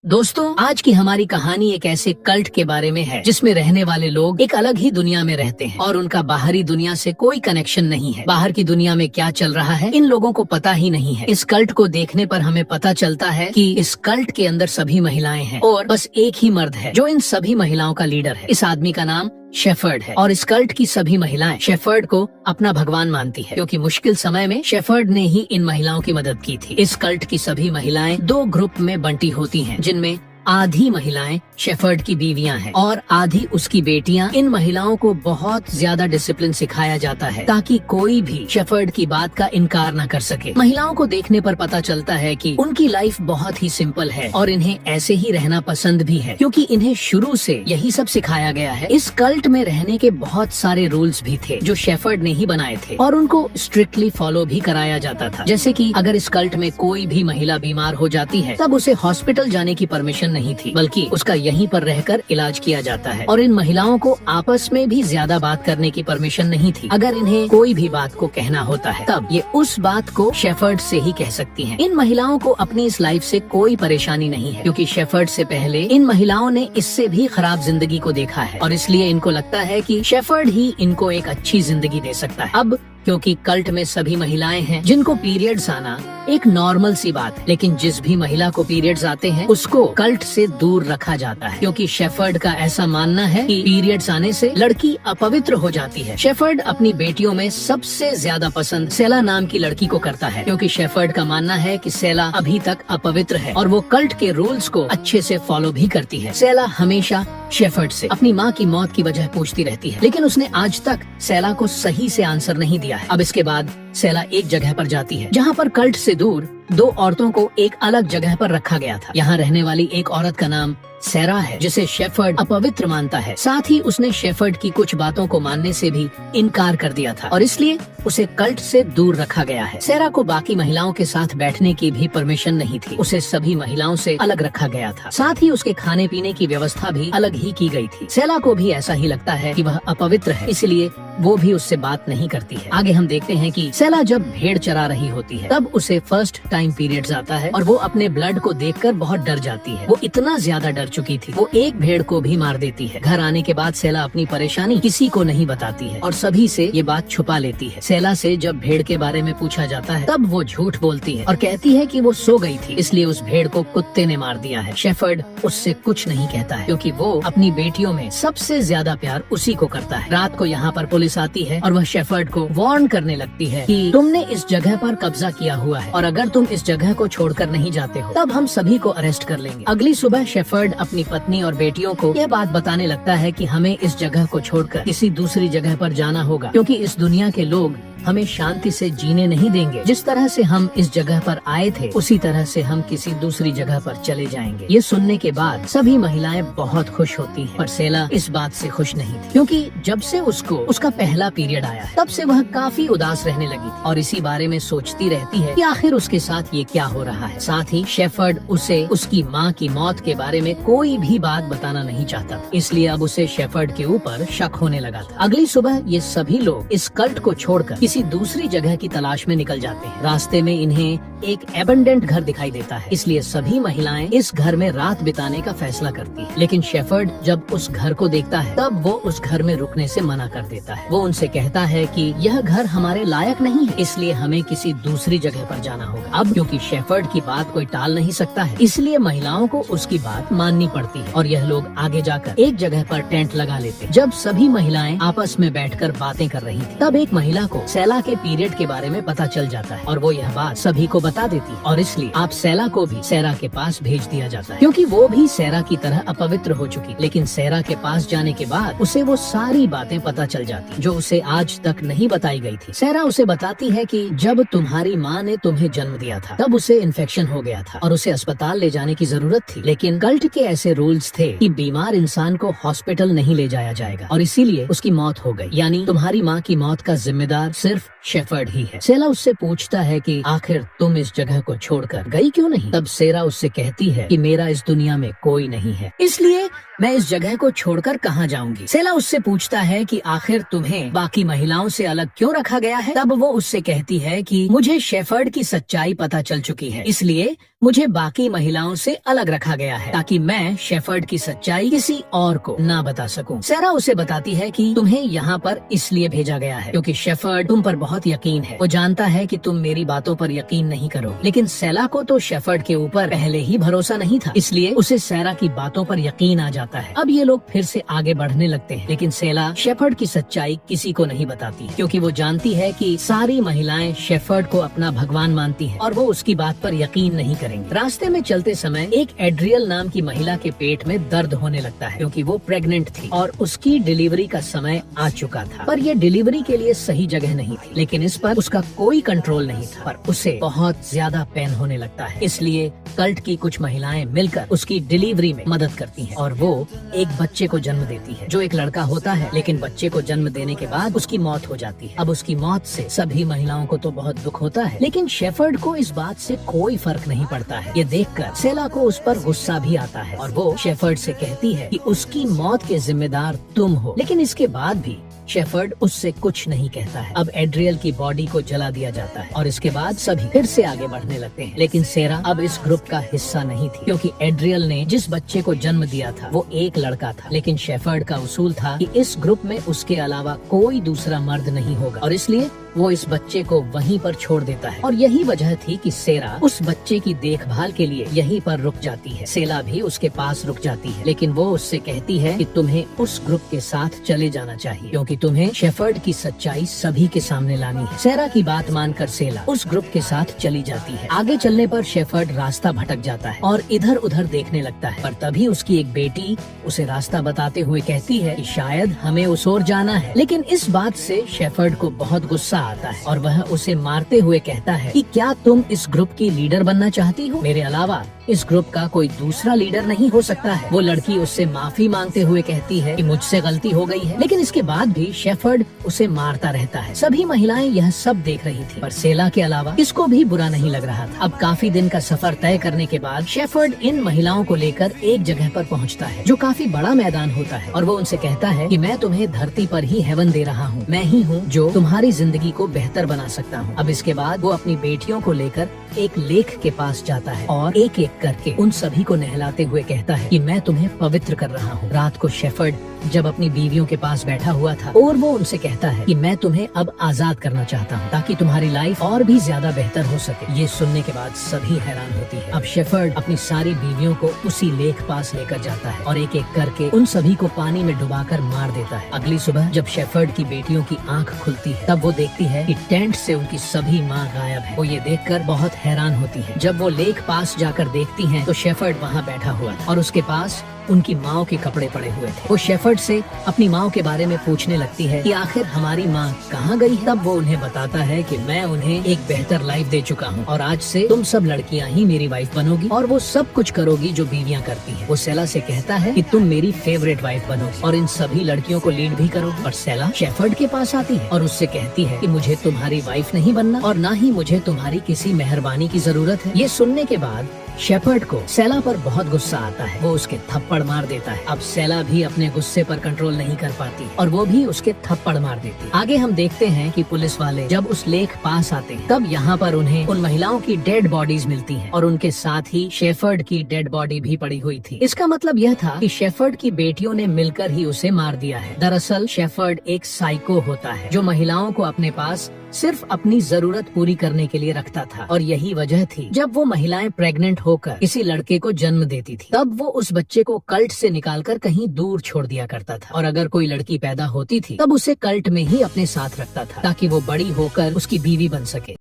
दोस्तों, आज की हमारी कहानी एक ऐसे कल्ट के बारे में है जिसमें रहने वाले लोग एक अलग ही दुनिया में रहते हैं और उनका बाहरी दुनिया से कोई कनेक्शन नहीं है। बाहर की दुनिया में क्या चल रहा है इन लोगों को पता ही नहीं है। इस कल्ट को देखने पर हमें पता चलता है कि इस कल्ट के अंदर सभी महिलाएं हैं और बस एक ही मर्द है जो इन सभी महिलाओं का लीडर है। इस आदमी का नाम शेफर्ड है और इस कल्ट की सभी महिलाएं शेफर्ड को अपना भगवान मानती है, क्योंकि मुश्किल समय में शेफर्ड ने ही इन महिलाओं की मदद की थी। इस कल्ट की सभी महिलाएं दो ग्रुप में बंटी होती हैं, जिनमें आधी महिलाएं शेफर्ड की बीवियां हैं और आधी उसकी बेटियां। इन महिलाओं को बहुत ज्यादा डिसिप्लिन सिखाया जाता है ताकि कोई भी शेफर्ड की बात का इनकार न कर सके। महिलाओं को देखने पर पता चलता है कि उनकी लाइफ बहुत ही सिंपल है और इन्हें ऐसे ही रहना पसंद भी है, क्योंकि इन्हें शुरू से यही सब सिखाया गया है। इस कल्ट में रहने के बहुत सारे रूल्स भी थे जो शेफर्ड ने ही बनाए थे और उनको स्ट्रिक्टली फॉलो भी कराया जाता था। जैसे कि अगर इस कल्ट में कोई भी महिला बीमार हो जाती है तब उसे हॉस्पिटल जाने की परमिशन नहीं थी, बल्कि उसका यहीं पर रहकर इलाज किया जाता है। और इन महिलाओं को आपस में भी ज्यादा बात करने की परमिशन नहीं थी। अगर इन्हें कोई भी बात को कहना होता है तब ये उस बात को शेफर्ड से ही कह सकती हैं। इन महिलाओं को अपनी इस लाइफ से कोई परेशानी नहीं है, क्योंकि शेफर्ड से पहले इन महिलाओं ने इससे भी खराब जिंदगी को देखा है और इसलिए इनको लगता है कि शेफर्ड ही इनको एक अच्छी जिंदगी दे सकता है। अब क्योंकि कल्ट में सभी महिलाएं हैं जिनको पीरियड्स आना एक नॉर्मल सी बात है, लेकिन जिस भी महिला को पीरियड्स आते हैं उसको कल्ट से दूर रखा जाता है, क्योंकि शेफर्ड का ऐसा मानना है कि पीरियड्स आने से लड़की अपवित्र हो जाती है। शेफर्ड अपनी बेटियों में सबसे ज्यादा पसंद सेला नाम की लड़की को करता है, क्योंकि शेफर्ड का मानना है कि सेला अभी तक अपवित्र है और वो कल्ट के रूल्स को अच्छे से फॉलो भी करती है। सेला हमेशा शेफर्ड से अपनी माँ की मौत की वजह पूछती रहती है, लेकिन उसने आज तक सेला को सही से आंसर नहीं दिया है। अब इसके बाद सेला एक जगह पर जाती है जहाँ पर कल्ट से दूर दो औरतों को एक अलग जगह पर रखा गया था। यहाँ रहने वाली एक औरत का नाम सेरा है, जिसे शेफर्ड अपवित्र मानता है। साथ ही उसने शेफर्ड की कुछ बातों को मानने से भी इनकार कर दिया था और इसलिए उसे कल्ट से दूर रखा गया है। सेरा को बाकी महिलाओं के साथ बैठने की भी परमिशन नहीं थी, उसे सभी महिलाओं से अलग रखा गया था। साथ ही उसके खाने पीने की व्यवस्था भी अलग ही की गई थी। सेला को भी ऐसा ही लगता है कि वह अपवित्र है, इसलिए वो भी उससे बात नहीं करती है। आगे हम देखते हैं कि सेला जब भेड़ चरा रही होती है तब उसे फर्स्ट टाइम पीरियड्स आता है और वो अपने ब्लड को देखकर बहुत डर जाती है। वो इतना ज्यादा डर चुकी थी, वो एक भेड़ को भी मार देती है। घर आने के बाद सेला अपनी परेशानी किसी को नहीं बताती है और सभी से ये बात छुपा लेती है। सेला से जब भेड़ के बारे में पूछा जाता है तब वो झूठ बोलती है और कहती है कि वो सो गई थी, इसलिए उस भेड़ को कुत्ते ने मार दिया है। शेफर्ड उससे कुछ नहीं कहता है, क्योंकि वो अपनी बेटियों में सबसे ज्यादा प्यार उसी को करता है। रात को यहाँ पर पुलिस आती है और वह शेफर्ड को वार्न करने लगती है कि तुमने इस जगह पर कब्जा किया हुआ है और अगर तुम इस जगह को छोड़कर नहीं जाते हो तब हम सभी को अरेस्ट कर लेंगे। अगली सुबह शेफर्ड अपनी पत्नी और बेटियों को यह बात बताने लगता है कि हमें इस जगह को छोड़कर किसी दूसरी जगह पर जाना होगा, क्योंकि इस दुनिया के लोग हमें शांति से जीने नहीं देंगे। जिस तरह से हम इस जगह पर आए थे उसी तरह से हम किसी दूसरी जगह पर चले जाएंगे। ये सुनने के बाद सभी महिलाएं बहुत खुश होती हैं, पर सेला इस बात से खुश नहीं थी, क्योंकि जब से उसको उसका पहला पीरियड आया है तब से वह काफी उदास रहने लगी और इसी बारे में सोचती रहती है कि आखिर उसके साथ ये क्या हो रहा है। साथ ही शेफर्ड उसे उसकी माँ की मौत के बारे में कोई भी बात बताना नहीं चाहता, इसलिए अब उसे शेफर्ड के ऊपर शक होने लगा था। अगली सुबह ये सभी लोग इस कल्ट को छोड़कर किसी दूसरी जगह की तलाश में निकल जाते हैं। रास्ते में इन्हें एक एबंडेंट घर दिखाई देता है, इसलिए सभी महिलाएं इस घर में रात बिताने का फैसला करती है। लेकिन शेफर्ड जब उस घर को देखता है तब वो उस घर में रुकने से मना कर देता है। वो उनसे कहता है कि यह घर हमारे लायक नहीं है, इसलिए हमें किसी दूसरी जगह पर जाना होगा। अब क्योंकि शेफर्ड की बात कोई टाल नहीं सकता है, इसलिए महिलाओं को उसकी बात माननी पड़ती है और यह लोग आगे जाकर एक जगह पर टेंट लगा लेते हैं। जब सभी महिलाएं आपस में बैठकर बातें कर रही थी तब एक महिला को सेला के पीरियड के बारे में पता चल जाता है और वो यह बात सभी को बता देती है और इसलिए आप सेला को भी सेरा के पास भेज दिया जाता है, क्योंकि वो भी सेरा की तरह अपवित्र हो चुकी। लेकिन सेरा के पास जाने के बाद उसे वो सारी बातें पता चल जाती जो उसे आज तक नहीं बताई गई थी। सेरा उसे बताती है कि जब तुम्हारी माँ ने तुम्हें जन्म दिया था तब उसे इन्फेक्शन हो गया था और उसे अस्पताल ले जाने की जरूरत थी, लेकिन कल्ट के ऐसे रूल्स थे कि बीमार इंसान को हॉस्पिटल नहीं ले जाया जाएगा और इसीलिए उसकी मौत हो गई। यानी तुम्हारी माँ की मौत का जिम्मेदार सिर्फ शेफर्ड ही है। सेला उससे पूछता है कि आखिर तुम इस जगह को छोड़कर गई क्यों नहीं? तब सेरा उससे कहती है कि मेरा इस दुनिया में कोई नहीं है, इसलिए मैं इस जगह को छोड़कर कहाँ जाऊंगी। सेला उससे पूछता है कि आखिर तुम्हें बाकी महिलाओं से अलग क्यों रखा गया है। तब वो उससे कहती है कि मुझे शेफर्ड की सच्चाई पता चल चुकी है, इसलिए मुझे बाकी महिलाओं से अलग रखा गया है ताकि मैं शेफर्ड की सच्चाई किसी और को ना बता सकूं। सेरा उसे बताती है कि तुम्हें यहाँ पर इसलिए भेजा गया है क्योंकि शेफर्ड तुम पर बहुत यकीन है। वो जानता है कि तुम मेरी बातों पर यकीन नहीं करो, लेकिन सेला को तो शेफर्ड के ऊपर पहले ही भरोसा नहीं था, इसलिए उसे सेरा की बातों पर यकीन आ जाता है। अब ये लोग फिर से आगे बढ़ने लगते हैं, लेकिन सेला शेफर्ड की सच्चाई किसी को नहीं बताती क्योंकि वो जानती है कि सारी महिलाएं शेफर्ड को अपना भगवान मानती हैं और वो उसकी बात पर यकीन नहीं करेंगे। रास्ते में चलते समय एक एड्रियल नाम की महिला के पेट में दर्द होने लगता है क्योंकि वो प्रेग्नेंट थी और उसकी डिलीवरी का समय आ चुका था, पर ये डिलीवरी के लिए सही जगह नहीं थी। लेकिन इस पर उसका कोई कंट्रोल नहीं था, पर उसे बहुत ज्यादा पेन होने लगता है, इसलिए कल्ट की कुछ महिलाएं मिलकर उसकी डिलीवरी में मदद करती हैं और वो एक बच्चे को जन्म देती है जो एक लड़का होता है, लेकिन बच्चे को जन्म देने के बाद उसकी मौत हो जाती है। अब उसकी मौत से सभी महिलाओं को तो बहुत दुख होता है, लेकिन शेफर्ड को इस बात से कोई फर्क नहीं पड़ता है। ये देखकर सेला को उस पर गुस्सा भी आता है और वो शेफर्ड से कहती है कि उसकी मौत के जिम्मेदार तुम हो, लेकिन इसके बाद भी शेफर्ड उससे कुछ नहीं कहता है। अब एड्रियल की बॉडी को जला दिया जाता है और इसके बाद सभी फिर से आगे बढ़ने लगते हैं, लेकिन सेरा अब इस ग्रुप का हिस्सा नहीं थी क्योंकि एड्रियल ने जिस बच्चे को जन्म दिया था वो एक लड़का था, लेकिन शेफर्ड का उसूल था कि इस ग्रुप में उसके अलावा कोई दूसरा मर्द नहीं होगा और इसलिए वो इस बच्चे को वहीं पर छोड़ देता है। और यही वजह थी कि सेरा उस बच्चे की देखभाल के लिए यहीं पर रुक जाती है। सेला भी उसके पास रुक जाती है, लेकिन वो उससे कहती है कि तुम्हें उस ग्रुप के साथ चले जाना चाहिए क्योंकि तुम्हें शेफर्ड की सच्चाई सभी के सामने लानी है। सेरा की बात मानकर सेला उस ग्रुप के साथ चली जाती है। आगे चलने पर शेफर्ड रास्ता भटक जाता है और इधर उधर देखने लगता है, पर तभी उसकी एक बेटी उसे रास्ता बताते हुए कहती है कि शायद हमें उस ओर जाना है। लेकिन इस बात से शेफर्ड को बहुत गुस्सा आता है और वह उसे मारते हुए कहता है कि क्या तुम इस ग्रुप की लीडर बनना चाहती हो? मेरे अलावा इस ग्रुप का कोई दूसरा लीडर नहीं हो सकता है। वो लड़की उससे माफी मांगते हुए कहती है कि मुझसे गलती हो गई है, लेकिन इसके बाद भी शेफर्ड उसे मारता रहता है। सभी महिलाएं यह सब देख रही थी, पर सेला के अलावा किसको भी बुरा नहीं लग रहा था। अब काफी दिन का सफर तय करने के बाद शेफर्ड इन महिलाओं को लेकर एक जगह पर पहुंचता है जो काफी बड़ा मैदान होता है और वो उनसे कहता है कि मैं तुम्हें धरती पर ही हेवन दे रहा हूँ, मैं ही हूँ जो तुम्हारी जिंदगी को बेहतर बना सकता हूँ। अब इसके बाद वो अपनी बेटियों को लेकर एक लेक के पास जाता है और एक एक करके उन सभी को नहलाते हुए कहता है कि मैं तुम्हें पवित्र कर रहा हूँ। रात को शेफर्ड जब अपनी बीवियों के पास बैठा हुआ था और वो उनसे कहता है कि मैं तुम्हें अब आजाद करना चाहता हूँ ताकि तुम्हारी लाइफ और भी ज्यादा बेहतर हो सके। ये सुनने के बाद सभी हैरान होती है। अब शेफर्ड अपनी सारी बीवियों को उसी लेक पास लेकर जाता है और एक एक करके उन सभी को पानी में डुबाकर मार देता है। अगली सुबह जब शेफर्ड की बेटियों की आंख खुलती है तब वो देखती है कि टेंट से उनकी सभी माँ गायब है। वो ये देखकर बहुत हैरान होती है। जब वो लेक पास जाकर देखती हैं तो शेफर्ड वहाँ बैठा हुआ था और उसके पास उनकी माँ के कपड़े पड़े हुए थे। वो शेफर्ड से अपनी माँ के बारे में पूछने लगती है कि आखिर हमारी माँ कहाँ गई है। तब वो उन्हें बताता है कि मैं उन्हें एक बेहतर लाइफ दे चुका हूँ और आज से तुम सब लड़कियाँ ही मेरी वाइफ बनोगी और वो सब कुछ करोगी जो बीवियाँ करती हैं। वो सेला से कहता है कि तुम मेरी फेवरेट वाइफ बनोगी और इन सभी लड़कियों को लीड भी करोगी। और सेला शेफर्ड के पास आती है और उससे कहती है कि मुझे तुम्हारी वाइफ नहीं बनना और न ही मुझे तुम्हारी किसी मेहरबानी की जरूरत है। ये सुनने के बाद शेफर्ड को सेला पर बहुत गुस्सा आता है। वो उसके थप्पड़ मार देता है। अब सेला भी अपने गुस्से पर कंट्रोल नहीं कर पाती और वो भी उसके थप्पड़ मार देती है। आगे हम देखते हैं कि पुलिस वाले जब उस लेक पास आते हैं तब यहाँ पर उन्हें उन महिलाओं की डेड बॉडीज मिलती हैं और उनके साथ ही शेफर्ड की डेड बॉडी भी पड़ी हुई थी। इसका मतलब यह था कि शेफर्ड की बेटियों ने मिलकर ही उसे मार दिया है। दरअसल शेफर्ड एक साइको होता है जो महिलाओं को अपने पास सिर्फ अपनी जरूरत पूरी करने के लिए रखता था और यही वजह थी जब वो महिलाएं प्रेग्नेंट होकर किसी लड़के को जन्म देती थी तब वो उस बच्चे को कल्ट से निकालकर कहीं दूर छोड़ दिया करता था और अगर कोई लड़की पैदा होती थी तब उसे कल्ट में ही अपने साथ रखता था ताकि वो बड़ी होकर उसकी बीवी बन सके।